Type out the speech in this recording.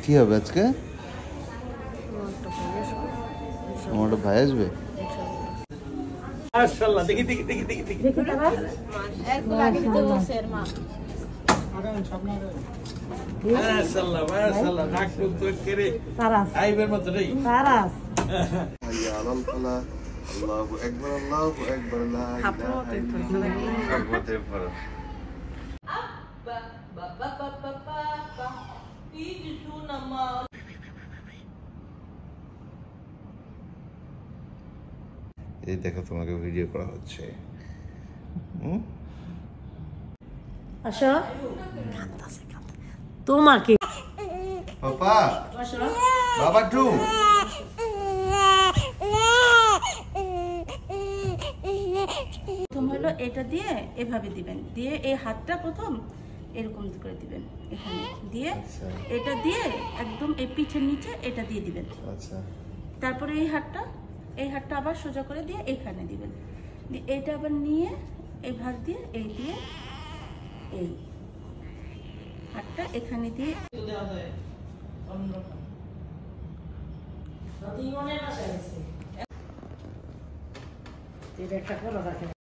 কি হবে আজকে? আমার একটা ভাই আসবে। মাশাআল্লাহ, দেখি দেখি দেখি দেখি দেখি বাবা এরকম আগে দিতে বলছে এর মা। মাশাআল্লাহ মাশাআল্লাহ, নাক মুখ তো কেরে তারাস আইবের মত রে। তারাস হাইয়া আলাল ফালাহ। আল্লাহু আকবার আল্লাহু আকবার লা ইলাহা ইল্লাল্লাহ। এই দেখো তোমাকে ভিডিও করা হচ্ছে। আসো তোমার কি পাপা বাবা টু প্রথম হলো এটা দিয়ে এভাবে দিবেন, দিয়ে এই হাতটা প্রথম এরকম করে দিবেন, এখানে দিয়ে এটা দিয়ে একদম এই পিঠের নিচে এটা দিয়ে দিবেন। আচ্ছা, তারপরে এই হাতটা আবার সোজা করে দিয়ে এখানে দিবেন, দিয়ে এইটা আবার নিয়ে এই ভাগ দিয়ে এই দিয়ে এই হাতটা এখানে দিয়ে দেওয়া যায় অন্যরকম যদি মনে না চাইছে এটা একটা করো